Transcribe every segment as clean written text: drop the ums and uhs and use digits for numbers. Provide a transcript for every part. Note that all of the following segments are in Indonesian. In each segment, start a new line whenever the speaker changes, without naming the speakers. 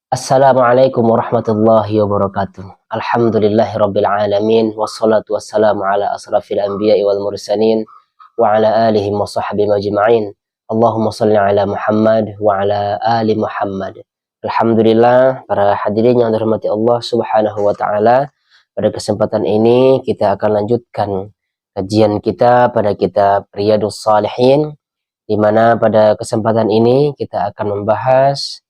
Assalamualaikum warahmatullahi wabarakatuh. Alhamdulillahirabbil alamin wassalatu wassalamu ala asrafil anbiya'i wal mursalin wa ala alihi wa sahbihi majma'in. Allahumma shalli ala Muhammad wa ala ali Muhammad. Alhamdulillah, para hadirin yang dirahmati Allah Subhanahu wa taala. Pada kesempatan ini kita akan lanjutkan kajian kita pada kitab Riyadhus Shalihin, di mana pada kesempatan ini kita akan membahas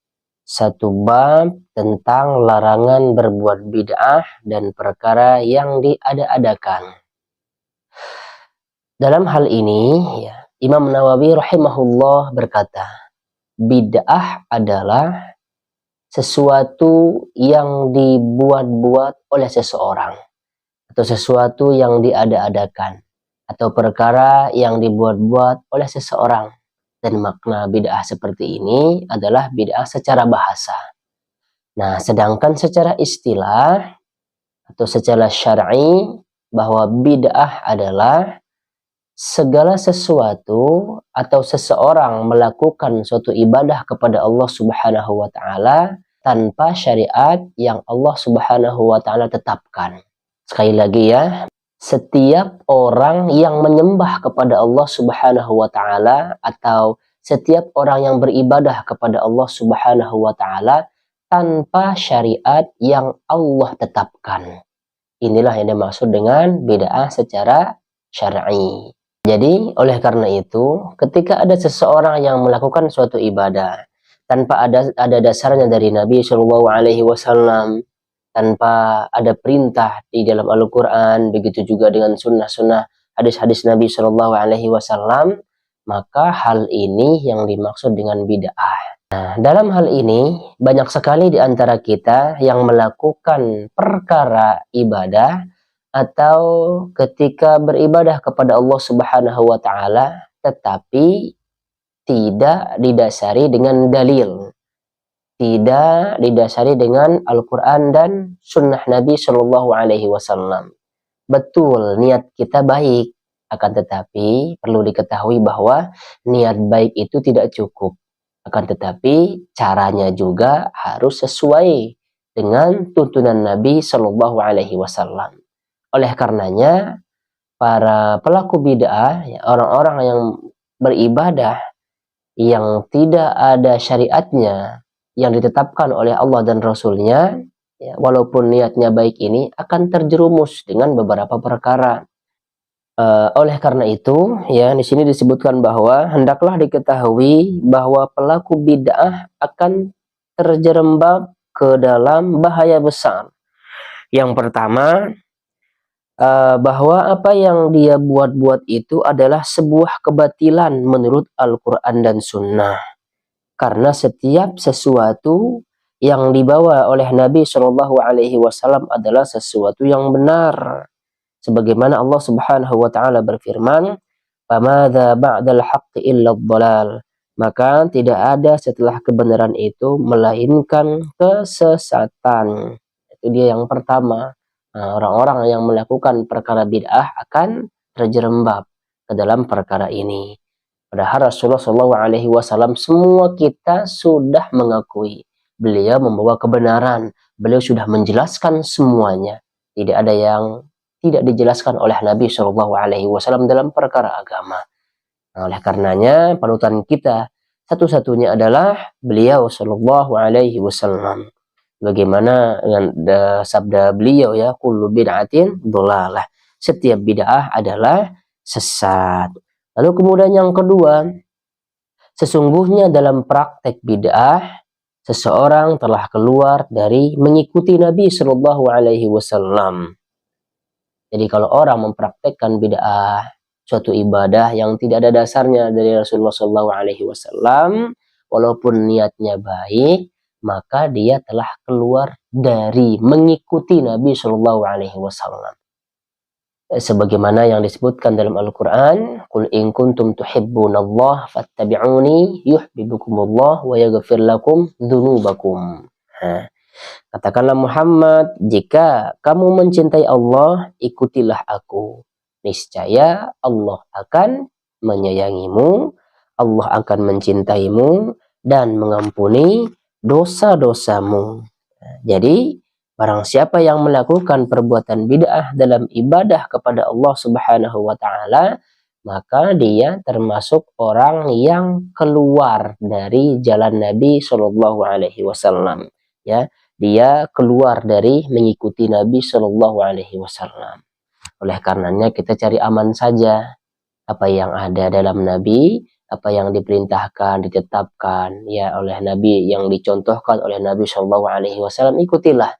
satu bab tentang larangan berbuat bid'ah dan perkara yang diada-adakan. Dalam hal ini, Imam Nawawi rahimahullah berkata, bid'ah adalah sesuatu yang dibuat-buat oleh seseorang, atau sesuatu yang diada-adakan, atau perkara yang dibuat-buat oleh seseorang. Dan makna bid'ah seperti ini adalah bid'ah secara bahasa. Nah, sedangkan secara istilah atau secara syar'i, bahwa bid'ah adalah segala sesuatu atau seseorang melakukan suatu ibadah kepada Allah Subhanahu wa taala tanpa syariat yang Allah Subhanahu wa taala tetapkan. Sekali lagi ya, setiap orang yang menyembah kepada Allah Subhanahu wa taala atau setiap orang yang beribadah kepada Allah Subhanahu wa taala tanpa syariat yang Allah tetapkan. Inilah yang dimaksud dengan bid'ah secara syar'i. Jadi, oleh karena itu, ketika ada seseorang yang melakukan suatu ibadah tanpa ada dasarnya dari Nabi Shallallahu alaihi wasallam, tanpa ada perintah di dalam Al-Quran, begitu juga dengan sunnah-sunnah hadis-hadis Nabi Shallallahu alaihi wasallam, maka hal ini yang dimaksud dengan bid'ah. Nah, dalam hal ini banyak sekali di antara kita yang melakukan perkara ibadah atau ketika beribadah kepada Allah Subhanahu wa taala tetapi tidak didasari dengan dalil, tidak didasari dengan Al-Quran dan sunnah Nabi Shallallahu alaihi wasallam. Betul, niat kita baik, akan tetapi perlu diketahui bahwa niat baik itu tidak cukup. Akan tetapi caranya juga harus sesuai dengan tuntunan Nabi Shallallahu alaihi wasallam. Oleh karenanya, para pelaku bid'ah, orang-orang yang beribadah yang tidak ada syariatnya yang ditetapkan oleh Allah dan Rasulnya, walaupun niatnya baik ini akan terjerumus dengan beberapa perkara. Oleh karena itu, di sini disebutkan bahwa hendaklah diketahui bahwa pelaku bid'ah akan terjerembab ke dalam bahaya besar. Yang pertama, bahwa apa yang dia buat-buat itu adalah sebuah kebatilan menurut Al-Quran dan Sunnah. Karena setiap sesuatu yang dibawa oleh Nabi Shallallahu alaihi wasallam adalah sesuatu yang benar. Sebagaimana Allah Subhanahu wa taala berfirman, "Famadza ba'dal haqqi illa dhalal." Maka tidak ada setelah kebenaran itu melainkan kesesatan. Itu dia yang pertama. Nah, orang-orang yang melakukan perkara bid'ah akan terjerembab ke dalam perkara ini. Padahal Rasulullah Shallallahu alaihi wasallam semua kita sudah mengakui beliau membawa kebenaran, beliau sudah menjelaskan semuanya. Tidak ada yang tidak dijelaskan oleh Nabi Shallallahu alaihi wasallam dalam perkara agama. Nah, oleh karenanya panutan kita satu-satunya adalah beliau Shallallahu alaihi wasallam. Bagaimana dengan sabda beliau kullu bid'atin dhalalah. Setiap bid'ah adalah sesat. Lalu kemudian yang kedua, sesungguhnya dalam praktek bid'ah seseorang telah keluar dari mengikuti Nabi Shallallahu alaihi wasallam. Jadi kalau orang mempraktekkan bid'ah, suatu ibadah yang tidak ada dasarnya dari Rasulullah Shallallahu alaihi wasallam, walaupun niatnya baik, maka dia telah keluar dari mengikuti Nabi Shallallahu alaihi wasallam. Sebagaimana yang disebutkan dalam Al-Quran, "Qul in kuntum tuhibbunallaha fattabi'uni yuhibbukumullah wa yaghfir lakum dzunubakum." Katakanlah Muhammad, jika kamu mencintai Allah, ikutilah aku. Niscaya Allah akan menyayangimu, Allah akan mencintaimu dan mengampuni dosa-dosamu. Jadi barang siapa yang melakukan perbuatan bid'ah dalam ibadah kepada Allah Subhanahu wa taala, maka dia termasuk orang yang keluar dari jalan Nabi Shallallahu alaihi wasallam, ya. Dia keluar dari mengikuti Nabi Shallallahu alaihi wasallam. Oleh karenanya kita cari aman saja. Apa yang ada dalam Nabi, apa yang diperintahkan, ditetapkan ya oleh Nabi, yang dicontohkan oleh Nabi Shallallahu alaihi wasallam, ikutilah.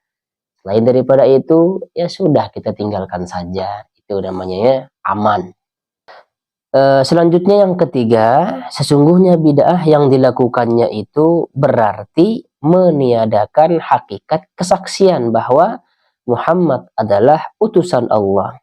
Selain daripada itu, ya sudah, kita tinggalkan saja. Itu namanya ya aman. Selanjutnya yang ketiga, sesungguhnya bid'ah yang dilakukannya itu berarti meniadakan hakikat kesaksian bahwa Muhammad adalah utusan Allah.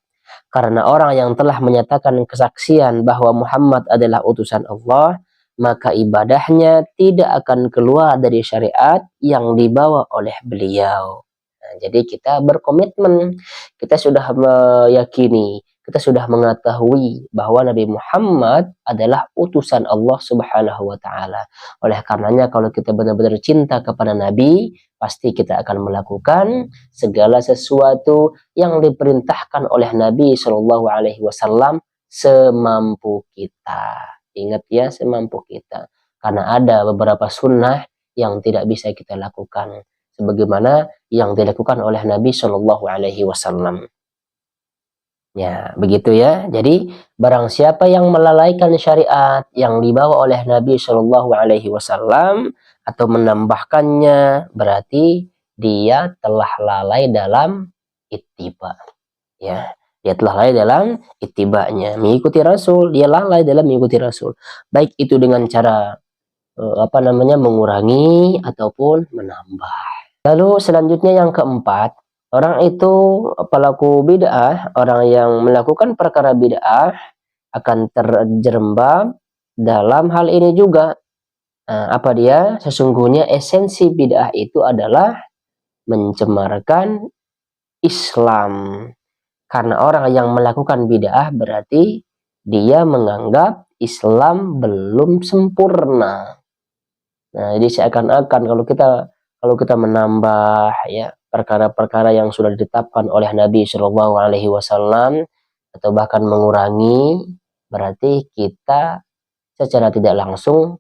Karena orang yang telah menyatakan kesaksian bahwa Muhammad adalah utusan Allah, maka ibadahnya tidak akan keluar dari syariat yang dibawa oleh beliau. Nah, jadi kita berkomitmen, kita sudah meyakini, kita sudah mengetahui bahwa Nabi Muhammad adalah utusan Allah Subhanahu wa taala. Oleh karenanya kalau kita benar-benar cinta kepada Nabi, pasti kita akan melakukan segala sesuatu yang diperintahkan oleh Nabi Shallallahu alaihi wasallam semampu kita. Ingat ya, semampu kita. Karena ada beberapa sunnah yang tidak bisa kita lakukan sebagaimana yang dilakukan oleh Nabi Shallallahu alaihi wasallam. Ya, begitu ya. Jadi barang siapa yang melalaikan syariat yang dibawa oleh Nabi Shallallahu alaihi wasallam atau menambahkannya, berarti dia telah lalai dalam ittiba. Ya, dia telah lalai dalam ittibanya, mengikuti Rasul, dia lalai dalam mengikuti Rasul. Baik itu dengan cara mengurangi ataupun menambah. Lalu selanjutnya yang keempat, orang itu pelaku bid'ah, orang yang melakukan perkara bid'ah akan terjerembab dalam hal ini juga. Apa dia? Sesungguhnya esensi bid'ah itu adalah mencemarkan Islam. Karena orang yang melakukan bid'ah berarti dia menganggap Islam belum sempurna. Nah, jadi seakan-akan kalau kita menambah ya perkara-perkara yang sudah ditetapkan oleh Nabi Shallallahu alaihi wasallam atau bahkan mengurangi, berarti kita secara tidak langsung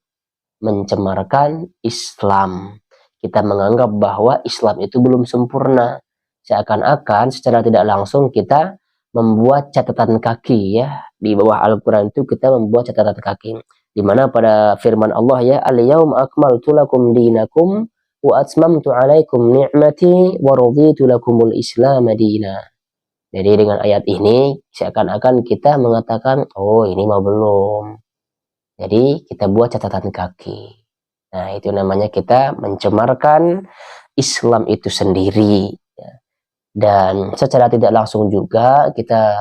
mencemarkan Islam. Kita menganggap bahwa Islam itu belum sempurna. Seakan-akan secara tidak langsung kita membuat catatan kaki ya. Di bawah Al-Quran itu kita membuat catatan kaki. Di mana pada firman Allah ya, al-yauma akmaltu lakum dinakum wa atmamtu alaikum ni'mati wa raditu lakumul Islam madina. Jadi dengan ayat ini seakan-akan kita mengatakan, oh ini mah belum. Jadi kita buat catatan kaki. Nah, itu namanya kita mencemarkan Islam itu sendiri. Dan secara tidak langsung juga kita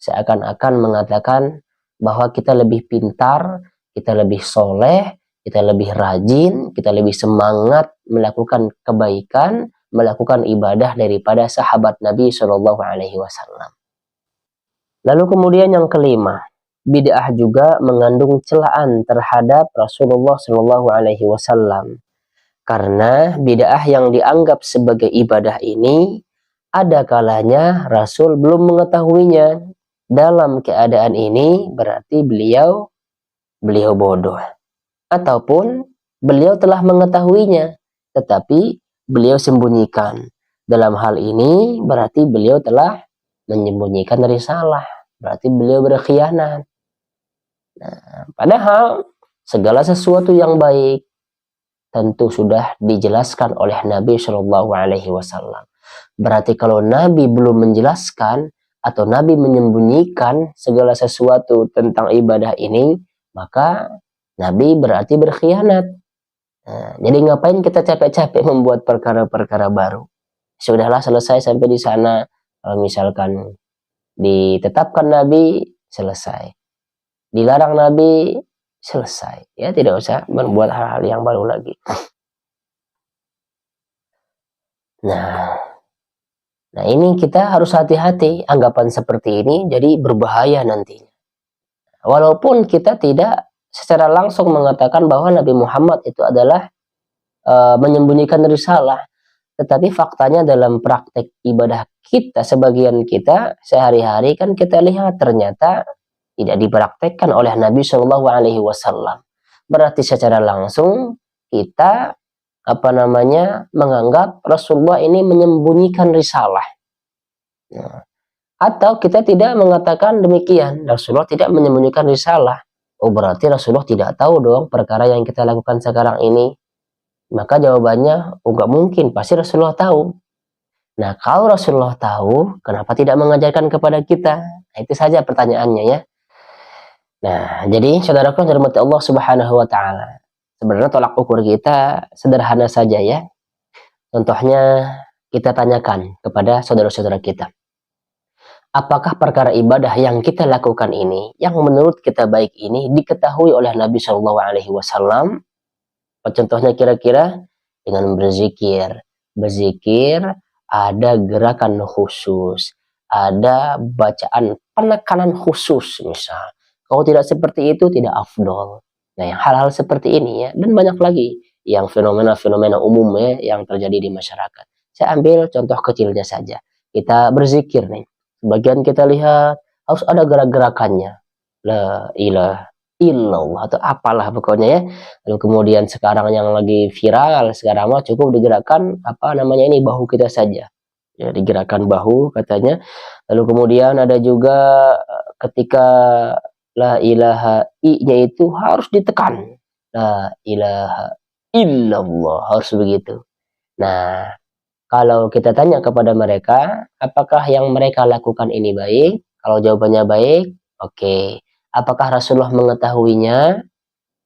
seakan-akan mengatakan bahwa kita lebih pintar, kita lebih soleh, kita lebih rajin, kita lebih semangat melakukan kebaikan, melakukan ibadah daripada sahabat Nabi Shallallahu alaihi wasallam. Lalu kemudian yang kelima, bid'ah juga mengandung celaan terhadap Rasulullah Shallallahu alaihi wasallam. Karena bid'ah yang dianggap sebagai ibadah ini ada kalanya Rasul belum mengetahuinya. Dalam keadaan ini berarti beliau bodoh. Ataupun beliau telah mengetahuinya, tetapi beliau sembunyikan. Dalam hal ini berarti beliau telah menyembunyikan risalah. Berarti beliau berkhianat. Nah, padahal segala sesuatu yang baik tentu sudah dijelaskan oleh Nabi Shallallahu alaihi wasallam. Berarti kalau Nabi belum menjelaskan atau Nabi menyembunyikan segala sesuatu tentang ibadah ini, maka Nabi berarti berkhianat. Nah, jadi ngapain kita capek-capek membuat perkara-perkara baru? Sudahlah, selesai sampai di sana. Kalau misalkan ditetapkan Nabi, selesai. Dilarang Nabi, selesai. Ya, tidak usah membuat hal-hal yang baru lagi. Nah, ini kita harus hati-hati. Anggapan seperti ini jadi berbahaya nantinya. Walaupun kita tidak secara langsung mengatakan bahwa Nabi Muhammad itu adalah menyembunyikan risalah. Tetapi faktanya dalam praktek ibadah kita, sebagian kita sehari-hari kan kita lihat ternyata tidak dipraktekkan oleh Nabi Shallallahu Alaihi Wasallam. Berarti secara langsung kita menganggap Rasulullah ini menyembunyikan risalah. Nah, atau kita tidak mengatakan demikian, Rasulullah tidak menyembunyikan risalah. Oh, berarti Rasulullah tidak tahu dong perkara yang kita lakukan sekarang ini. Maka jawabannya, oh nggak mungkin, pasti Rasulullah tahu. Nah, kalau Rasulullah tahu, kenapa tidak mengajarkan kepada kita? Nah, itu saja pertanyaannya ya. Nah, jadi saudaraku yang dirahmati Allah Subhanahu wa taala. Sebenarnya tolak ukur kita sederhana saja ya. Contohnya kita tanyakan kepada saudara-saudara kita. Apakah perkara ibadah yang kita lakukan ini, yang menurut kita baik ini, diketahui oleh Nabi Shallallahu Alaihi Wasallam? Contohnya kira-kira dengan berzikir. Berzikir ada gerakan khusus, ada bacaan penekanan khusus misal. Kalau tidak seperti itu tidak afdol. Nah, yang hal-hal seperti ini ya, dan banyak lagi yang fenomena-fenomena umum ya yang terjadi di masyarakat. Saya ambil contoh kecilnya saja. Kita berzikir nih. Sebagian kita lihat harus ada gerak-gerakannya. La ilaha illallah atau apalah pokoknya ya. Lalu kemudian sekarang yang lagi viral sekarang mah cukup digerakkan ini bahu kita saja. Ya, digerakkan bahu katanya. Lalu kemudian ada juga ketika la ilaha i-nya itu harus ditekan. La ilaha illallah harus begitu. Nah, kalau kita tanya kepada mereka, apakah yang mereka lakukan ini baik? Kalau jawabannya baik, oke. Apakah Rasulullah mengetahuinya?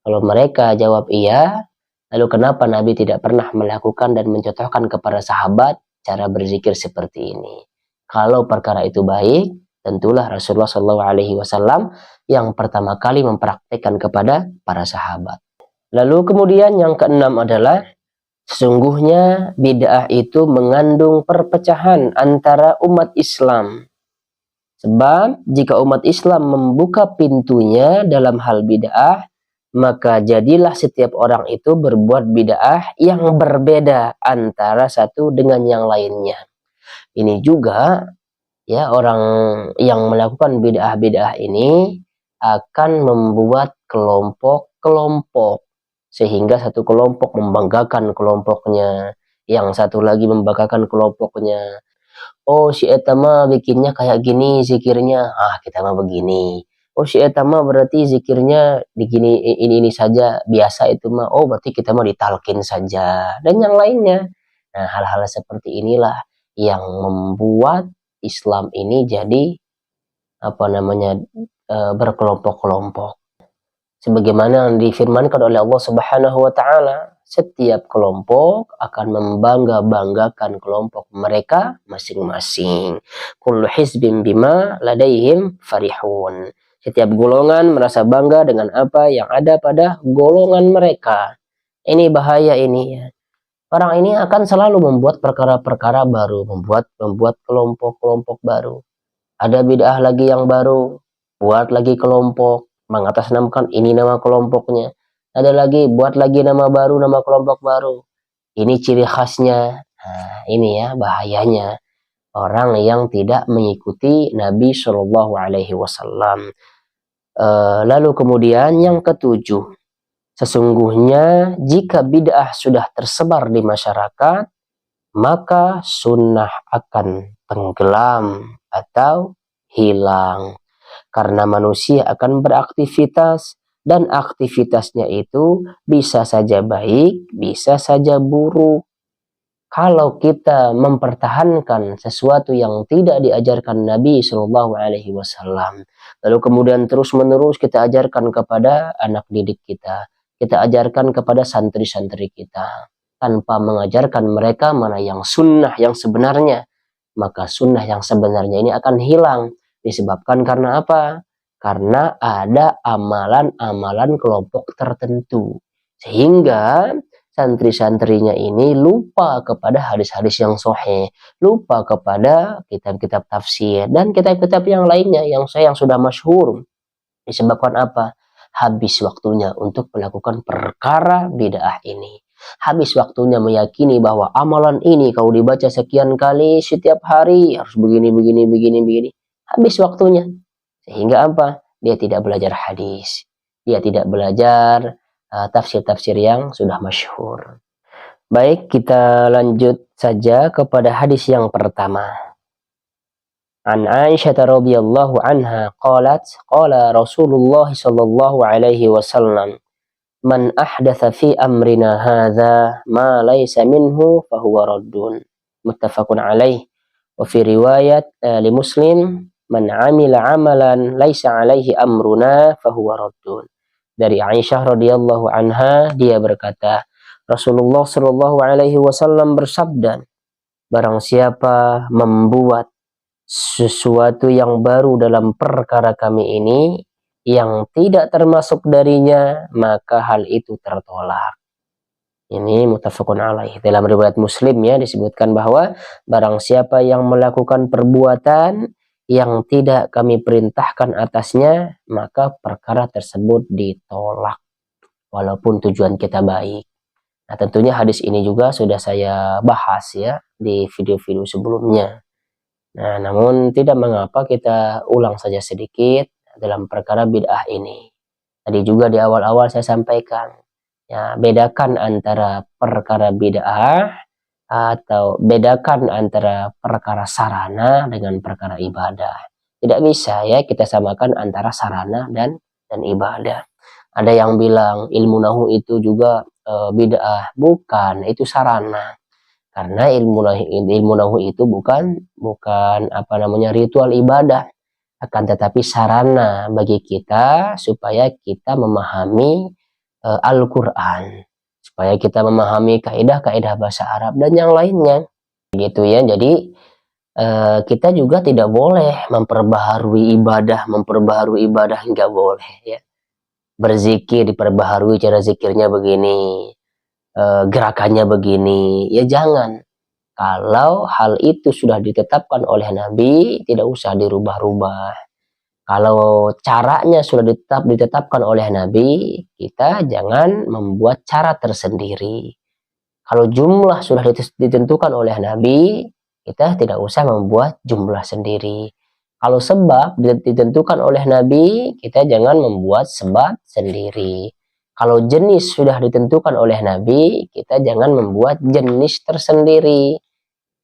Kalau mereka jawab iya, lalu kenapa Nabi tidak pernah melakukan dan mencontohkan kepada sahabat cara berzikir seperti ini? Kalau perkara itu baik, tentulah Rasulullah SAW yang pertama kali mempraktikkan kepada para sahabat. Lalu kemudian yang keenam adalah sesungguhnya bid'ah itu mengandung perpecahan antara umat Islam. Sebab jika umat Islam membuka pintunya dalam hal bid'ah, maka jadilah setiap orang itu berbuat bid'ah yang berbeda antara satu dengan yang lainnya. Ini juga ya, orang yang melakukan bid'ah-bid'ah ini akan membuat kelompok-kelompok, sehingga satu kelompok membanggakan kelompoknya, yang satu lagi membanggakan kelompoknya. Oh, si etama bikinnya kayak gini zikirnya, kita mah begini. Oh, si etama berarti zikirnya begini, ini saja biasa itu mah. Oh, berarti kita mah ditalkin saja dan yang lainnya. Nah, hal-hal seperti inilah yang membuat Islam ini jadi berkelompok-kelompok. Sebagaimana difirmankan oleh Allah Subhanahu wa taala, setiap kelompok akan membangga-banggakan kelompok mereka masing-masing. Kullu hizbin bima ladaihim farihun. Setiap golongan merasa bangga dengan apa yang ada pada golongan mereka. Ini bahaya ini ya. Orang ini akan selalu membuat perkara-perkara baru, membuat kelompok-kelompok baru. Ada bid'ah lagi yang baru, buat lagi kelompok, mengatasnamakan ini nama kelompoknya. Ada lagi, buat lagi nama baru, nama kelompok baru. Ini ciri khasnya. Nah, ini ya bahayanya orang yang tidak mengikuti Nabi Shallallahu Alaihi Wasallam. Lalu kemudian yang ketujuh, sesungguhnya jika bid'ah sudah tersebar di masyarakat, maka sunnah akan tenggelam atau hilang. Karena manusia akan beraktivitas, dan aktivitasnya itu bisa saja baik, bisa saja buruk. Kalau kita mempertahankan sesuatu yang tidak diajarkan Nabi Shallallahu Alaihi Wasallam, lalu kemudian terus-menerus kita ajarkan kepada anak didik kita ajarkan kepada santri-santri kita, tanpa mengajarkan mereka mana yang sunnah yang sebenarnya, maka sunnah yang sebenarnya ini akan hilang. Disebabkan karena apa? Karena ada amalan-amalan kelompok tertentu. Sehingga santri-santrinya ini lupa kepada hadis-hadis yang sahih, lupa kepada kitab-kitab tafsir dan kitab-kitab yang lainnya yang sudah masyhur. Disebabkan apa? Habis waktunya untuk melakukan perkara bid'ah ini. Habis waktunya meyakini bahwa amalan ini kalau dibaca sekian kali setiap hari harus begini, begini, begini, begini. Habis waktunya. Sehingga apa? Dia tidak belajar hadis. Dia tidak belajar tafsir-tafsir yang sudah masyhur. Baik, kita lanjut saja kepada hadis yang pertama. An Aisyah radhiyallahu anha qalat qala Rasulullah sallallahu alaihi wasallam man ahdatsa fi amrina hadza ma laysa minhu fahuwa raddun muttafaqun alaih wa fi riwayat li Muslim man amila amalan laysa alaihi amruna fahuwa raddun. Dari Aisyah radhiyallahu anha, dia berkata, Rasulullah sallallahu alaihi wasallam bersabda, barang siapa membuat sesuatu yang baru dalam perkara kami ini yang tidak termasuk darinya, maka hal itu tertolak. Ini muttafaqun alaih. Dalam riwayat Muslim ya disebutkan bahwa barang siapa yang melakukan perbuatan yang tidak kami perintahkan atasnya, maka perkara tersebut ditolak walaupun tujuan kita baik. Nah, tentunya hadis ini juga sudah saya bahas ya di video-video sebelumnya. Nah, namun tidak mengapa kita ulang saja sedikit dalam perkara bid'ah ini. Tadi juga di awal-awal saya sampaikan, ya, bedakan antara perkara bid'ah atau bedakan antara perkara sarana dengan perkara ibadah. Tidak bisa ya kita samakan antara sarana dan ibadah. Ada yang bilang ilmu nahu itu juga bid'ah. Bukan, itu sarana. Karena ilmu nahu itu bukan apa namanya ritual ibadah, akan tetapi sarana bagi kita supaya kita memahami Al-Quran, supaya kita memahami kaidah-kaidah bahasa Arab dan yang lainnya, gitu ya. Jadi kita juga tidak boleh memperbaharui ibadah nggak boleh ya. Berzikir diperbaharui cara zikirnya begini, gerakannya begini, ya jangan. Kalau hal itu sudah ditetapkan oleh Nabi, tidak usah dirubah-rubah. Kalau caranya sudah ditetapkan oleh Nabi, kita jangan membuat cara tersendiri. Kalau jumlah sudah ditentukan oleh Nabi, kita tidak usah membuat jumlah sendiri. Kalau sebab ditentukan oleh Nabi, kita jangan membuat sebab sendiri. Kalau jenis sudah ditentukan oleh Nabi, kita jangan membuat jenis tersendiri.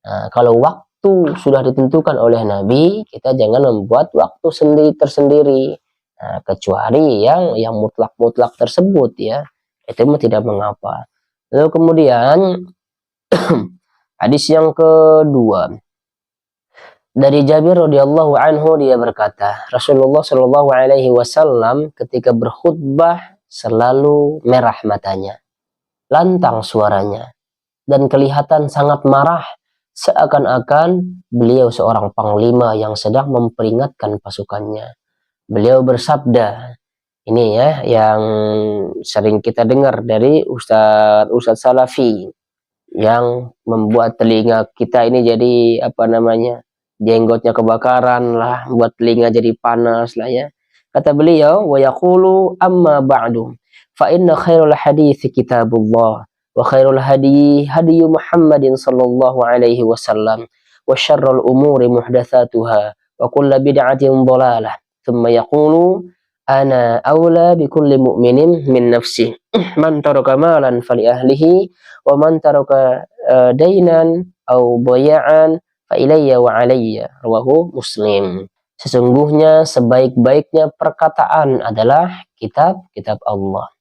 Nah, kalau waktu sudah ditentukan oleh Nabi, kita jangan membuat waktu tersendiri. Nah, kecuali yang mutlak tersebut ya, itu tidak mengapa. Lalu kemudian hadis yang kedua dari Jabir radhiyallahu anhu, dia berkata, Rasulullah shallallahu alaihi wasallam ketika berkhutbah selalu merah matanya, lantang suaranya, dan kelihatan sangat marah, seakan-akan beliau seorang panglima yang sedang memperingatkan pasukannya. Beliau bersabda, ini ya yang sering kita dengar dari Ustadz Salafi, yang membuat telinga kita ini jadi apa namanya, jenggotnya kebakaran lah, buat telinga jadi panas lah ya. Kata beliau, wa yaqulu amma ba'du fa inna khairul hadits kitabullah wa khairul hadi Muhammadin sallallahu alaihi wasallam wa syarrul umuri muhdatsatuha wa kullu bid'atin dhalalah. Thumma yaqulu ana awla bi kulli mu'minin min nafsi man taraka malan fali ahlihi wa man taraka dainan aw bay'an fa ilayya wa alayya, rawahu Muslim. Sesungguhnya sebaik-baiknya perkataan adalah kitab Allah,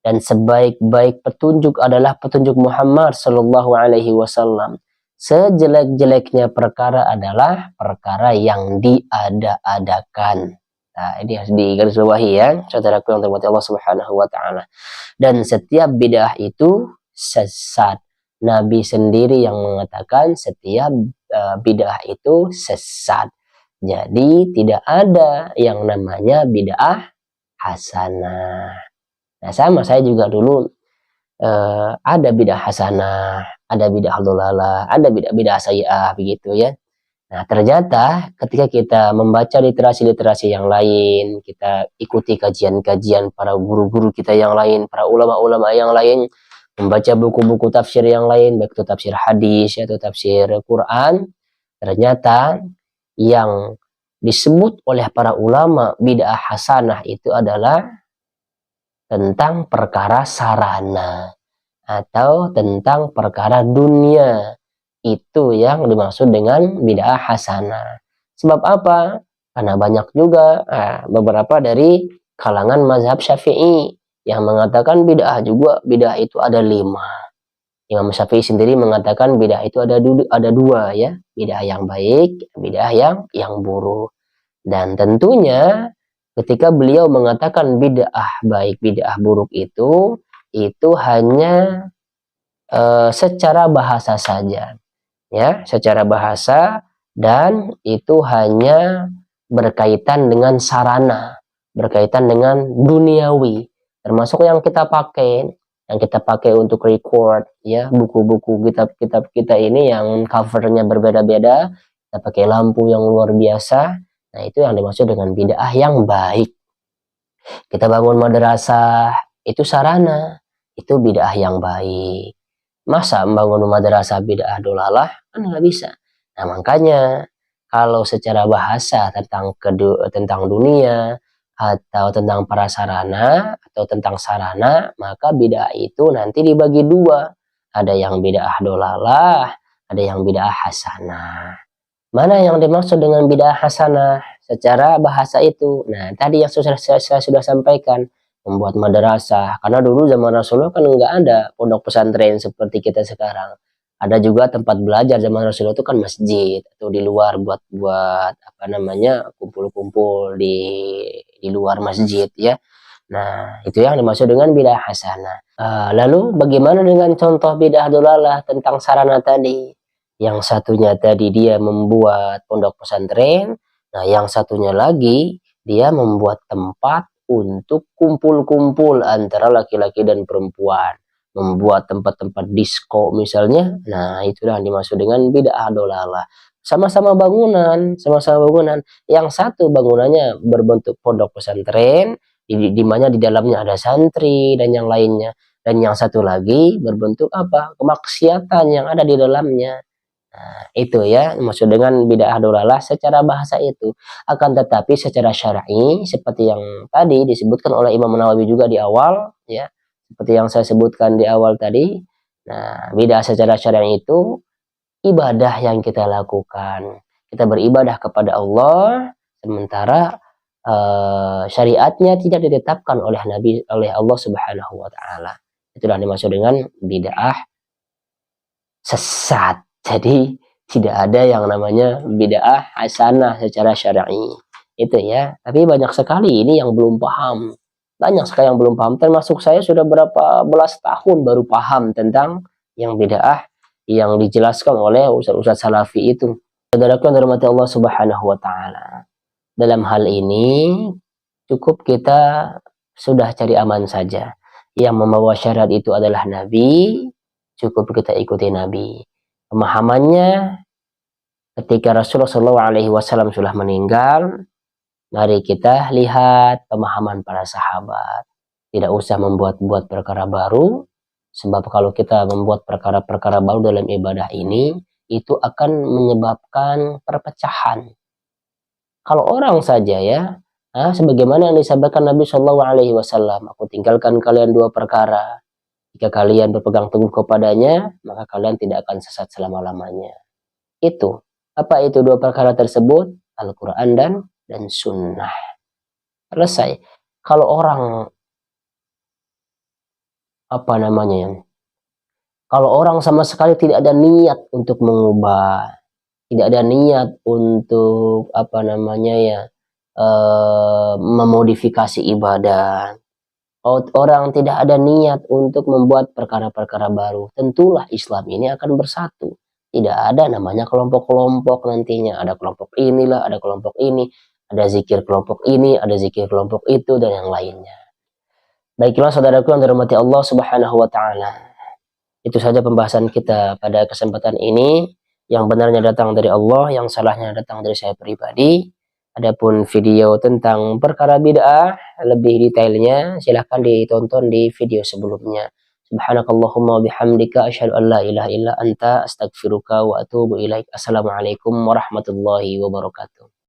dan sebaik-baik petunjuk adalah petunjuk Muhammad sallallahu alaihi wasallam. Sejelek-jeleknya perkara adalah perkara yang diada-adakan. Nah, ini harus digarisbawahi ya, saudaraku yang terhormat Allah Subhanahu wa taala. Dan setiap bid'ah itu sesat. Nabi sendiri yang mengatakan setiap bid'ah itu sesat. Jadi tidak ada yang namanya bid'ah hasanah. Nah, sama saya juga dulu ada bid'ah hasanah, ada bid'ah dhalalah, ada bid'ah sayyi'ah begitu ya. Nah, ternyata ketika kita membaca literasi-literasi yang lain, kita ikuti kajian-kajian para guru-guru kita yang lain, para ulama-ulama yang lain, membaca buku-buku tafsir yang lain, baik itu tafsir hadis atau tafsir Quran, ternyata yang disebut oleh para ulama bid'ah hasanah itu adalah tentang perkara sarana atau tentang perkara dunia. Itu yang dimaksud dengan bid'ah hasanah. Sebab apa? Karena banyak juga beberapa dari kalangan mazhab Syafi'i yang mengatakan bid'ah itu ada 5. Imam Syafi'i sendiri mengatakan bid'ah itu ada 2 ya, bid'ah yang baik, bid'ah yang buruk. Dan tentunya ketika beliau mengatakan bid'ah baik, bid'ah buruk itu hanya secara bahasa saja, ya, secara bahasa, dan itu hanya berkaitan dengan sarana, berkaitan dengan duniawi, termasuk yang kita pakai untuk record, ya, buku-buku kitab-kitab kita ini yang covernya berbeda-beda, kita pakai lampu yang luar biasa. Nah, itu yang dimaksud dengan bid'ah yang baik. Kita bangun madrasah, itu sarana, itu bid'ah yang baik. Masa membangun madrasah bid'ah dolalah? Kan nggak bisa. Nah, makanya kalau secara bahasa tentang dunia atau tentang prasarana atau tentang sarana, maka bid'ah itu nanti dibagi 2. Ada yang bid'ah dolalah, ada yang bid'ah hasanah. Mana yang dimaksud dengan bid'ah hasanah secara bahasa itu? Nah, tadi yang saya sudah sampaikan, membuat madrasah. Karena dulu zaman Rasulullah kan nggak ada pondok pesantren seperti kita sekarang. Ada juga tempat belajar zaman Rasulullah itu kan masjid atau di luar buat kumpul-kumpul di luar masjid, ya. Nah, itu yang dimaksud dengan bid'ah hasanah. Lalu bagaimana dengan contoh bid'ah dolalah tentang sarana tadi? Yang satunya tadi dia membuat pondok pesantren, nah yang satunya lagi dia membuat tempat untuk kumpul-kumpul antara laki-laki dan perempuan, membuat tempat-tempat disko misalnya. Nah, itulah yang dimaksud dengan bid'ah dolalah. Sama-sama bangunan. Yang satu bangunannya berbentuk pondok pesantren, di mana di dalamnya ada santri dan yang lainnya. Dan yang satu lagi berbentuk kemaksiatan yang ada di dalamnya. Nah, itu ya maksud dengan bid'ah dolalah secara bahasa itu. Akan tetapi secara syar'i seperti yang tadi disebutkan oleh Imam Nawawi juga di awal, ya, seperti yang saya sebutkan di awal tadi. Nah, bid'ah secara syar'i itu ibadah yang kita lakukan. Kita beribadah kepada Allah sementara syariatnya tidak ditetapkan oleh Allah Subhanahu wa taala. Itulah dimaksud dengan bid'ah sesat. Jadi tidak ada yang namanya bid'ah hasanah secara syar'i. Itu ya. Tapi banyak sekali ini yang belum paham. Banyak sekali yang belum paham. Termasuk saya sudah berapa belas tahun baru paham tentang yang bid'ah yang dijelaskan oleh ustaz-ustaz salafi itu. Saudaraku yang dirahmati Allah Subhanahu wa taala. Dalam hal ini cukup kita sudah cari aman saja. Yang membawa syariat itu adalah Nabi, cukup kita ikuti Nabi. Pemahamannya ketika Rasulullah SAW sudah meninggal, mari kita lihat pemahaman para sahabat. Tidak usah membuat-buat perkara baru, sebab kalau kita membuat perkara-perkara baru dalam ibadah ini, itu akan menyebabkan perpecahan. Kalau orang saja ya, sebagaimana yang disampaikan Nabi SAW, aku tinggalkan kalian 2 perkara. Jika kalian berpegang teguh kepadanya, maka kalian tidak akan sesat selama-lamanya. Itu. Apa itu 2 perkara tersebut? Al-Quran dan Sunnah. Selesai. Kalau orang kalau orang sama sekali tidak ada niat untuk mengubah, tidak ada niat untuk memodifikasi ibadah, orang tidak ada niat untuk membuat perkara-perkara baru, tentulah Islam ini akan bersatu. Tidak ada namanya kelompok-kelompok nantinya. Ada kelompok inilah, ada kelompok ini, ada zikir kelompok ini, ada zikir kelompok itu, dan yang lainnya. Baiklah saudaraku yang dirahmati Allah Subhanahu wa taala. Itu saja pembahasan kita pada kesempatan ini. Yang benarnya datang dari Allah, yang salahnya datang dari saya pribadi. Adapun video tentang perkara bid'ah lebih detailnya silahkan ditonton di video sebelumnya. Subhanakallahumma wa bihamdika asyhadu an la ilaha illa anta astaghfiruka wa atubu ilaik. Assalamualaikum warahmatullahi wabarakatuh.